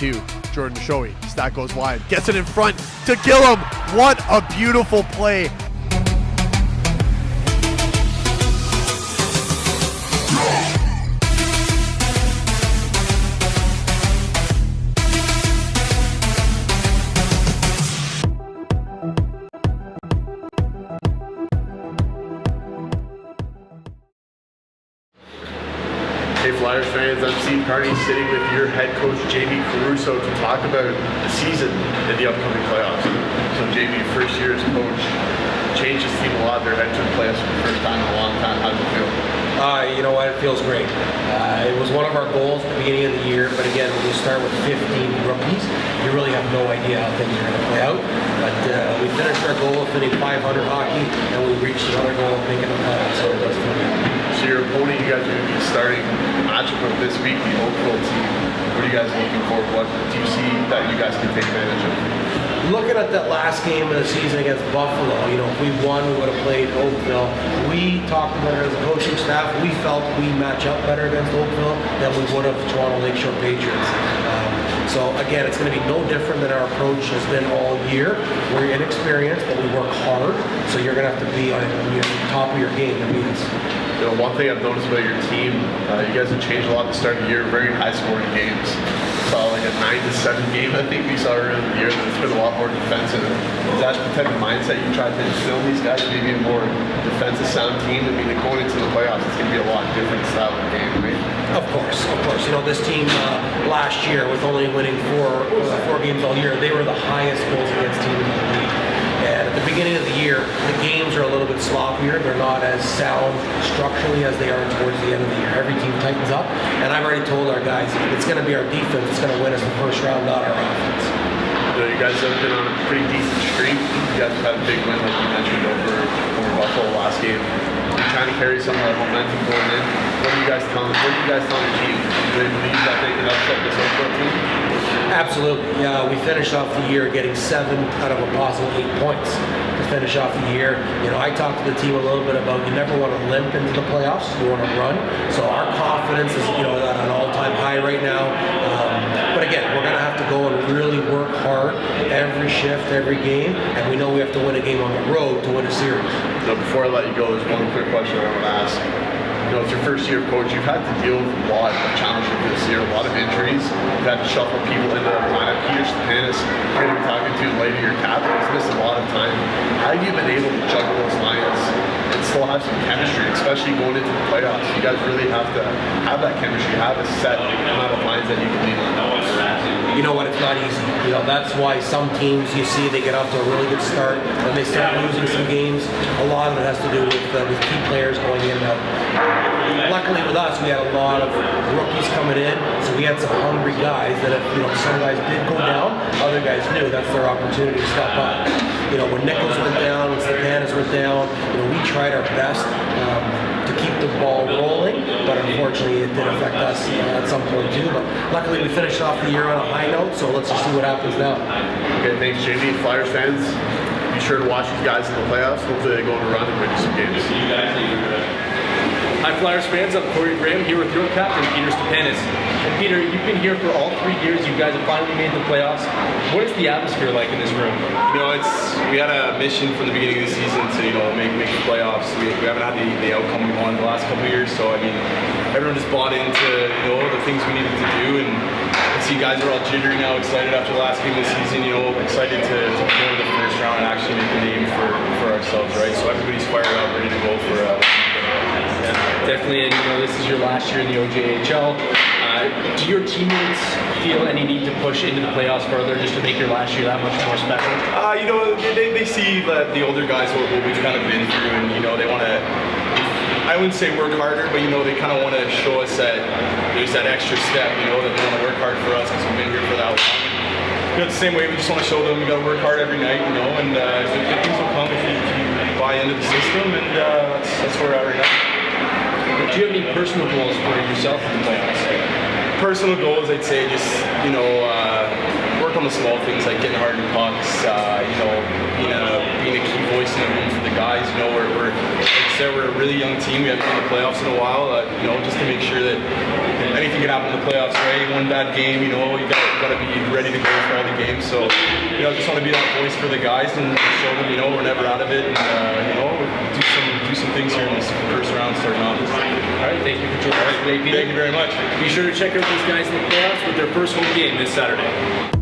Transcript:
2. Jordan Shoei, stat goes wide, gets it in front to Gillum. What a beautiful play. Hey Flyers fans, I'm Steve Carney sitting with your head coach Jamie Caruso to talk about the season and the upcoming playoffs. So Jamie, first year as coach, changed his team a lot. They're heading to the playoffs for the first time in a long time. How does it feel? You know what, it feels great. It was one of our goals at the beginning of the year, but again, when you start with 15 rookies, you really have no idea how things are going to play out. But we finished our goal of hitting 500 hockey, and we reached another goal of making the playoffs, so it does feel good. So your opponent, you guys are going to be starting matchup with this week, the Oakville team. What are you guys looking for? What do you see that you guys can take advantage of? Looking at that last game of the season against Buffalo, you know, if we won, we would have played Oakville. We talked about it as a coaching staff. We felt we match up better against Oakville than we would have Toronto Lakeshore Patriots. So again, it's going to be no different than our approach has been all year. We're inexperienced, but we work hard. So you're going to have to be on the top of your game to beat us. You know, one thing I've noticed about your team, you guys have changed a lot at the start of the year. Very high-scoring games. Saw like a 9-7 game, I think we saw earlier in the year. That it's been a lot more defensive. Is that the type of mindset you tried to instill in these guys? Maybe a more defensive sound team. I mean, going into the playoffs, it's going to be a lot different style of game, right? Of course. You know, this team last year, with only winning four games all year, they were the highest goals against team in the league. And at the beginning of the year, the games are a little bit sloppier. They're not as sound structurally as they are towards the end of the year. Every team tightens up. And I've already told our guys, it's going to be our defense that's going to win us the first round, not our offense. You guys have been on a pretty decent streak. You guys have had a big win, like you mentioned, over Buffalo last game. You're trying to carry some of that momentum going in. What are you guys telling the team? Do they believe that they can upset this Oakville team? Absolutely. Yeah, we finished off the year getting 7 out of a possible 8 points to finish off the year. You know, I talked to the team a little bit about you never want to limp into the playoffs. You want to run. So our confidence is, you know, at an all-time high right now. But again, we're going to have to go and really work hard every shift, every game, and we know we have to win a game on the road to win a series. Now, before I let you go, there's one quick question I want to ask. You know, it's your first year of coach. You've had to deal with a lot of challenges this year, a lot of injuries. You've had to shuffle people into the lineup. Peter Stepanis, you're going to be talking to later, your captain, has missed a lot of time. How have you been able to juggle those lines and still have some chemistry, especially going into the playoffs? You guys really have to have that chemistry, have a set amount of lines that you can lean on. You know what, it's not easy. You know, that's why some teams you see they get off to a really good start. When they start losing some games, a lot of it has to do with key players going in and out. Luckily with us, we had a lot of rookies coming in, so we had some hungry guys that if, you know, some guys did go down, other guys knew that's their opportunity to step up. You know, when Nichols went down, when Stepanis went down, you know, we tried our best to keep the ball rolling, but unfortunately it did affect us at some point too. But luckily we finished off the year on a high note, so let's just see what happens now. Okay, thanks Jamie. Flyers fans, be sure to watch these guys in the playoffs. Hopefully they go on a run and win some games. Hi Flyers fans, I'm Corey Graham here with your captain, Peter Stepanis. And Peter, you've been here for all 3 years. You guys have finally made the playoffs. What is the atmosphere like in this room? You know, we had a mission from the beginning of the season to, you know, make the playoffs. We haven't had the outcome we wanted the last couple of years. So, I mean, everyone just bought into, you know, the things we needed to do. And I see guys are all jittery now, excited after the last game of the season, you know, excited to go to the first round and actually make a name for ourselves, right? So everybody's fired up, ready to go for definitely, and you know, this is your last year in the OJHL. Do your teammates feel any need to push into the playoffs further just to make your last year that much more special? You know, they see that the older guys what we've kind of been through, and you know, they want to, I wouldn't say work harder, but you know, they kind of want to show us that there's that extra step, you know, that they want to work hard for us because we've been here for that long. You know, it's the same way we just want to show them we got to work hard every night, you know, and good things will come if you buy into the system, and that's where we're at right now. Do you have any personal goals for yourself in the playoffs? Personal goals, I'd say just, you know, work on the small things like getting hard in pucks, you know, being a key voice in the room for the guys. You know, like I said, we're a really young team. We haven't been in the playoffs in a while, you know, just to make sure that anything can happen in the playoffs, right? One bad game, you know, you got got to be ready to go for all the games. So, you know, I just want to be that voice for the guys and show them, you know, we're never out of it, and you know, do some things here in this first round starting off. All right, thank you for joining us today, Peter. Thank you very much. Be sure to check out these guys in the playoffs with their first home game this Saturday.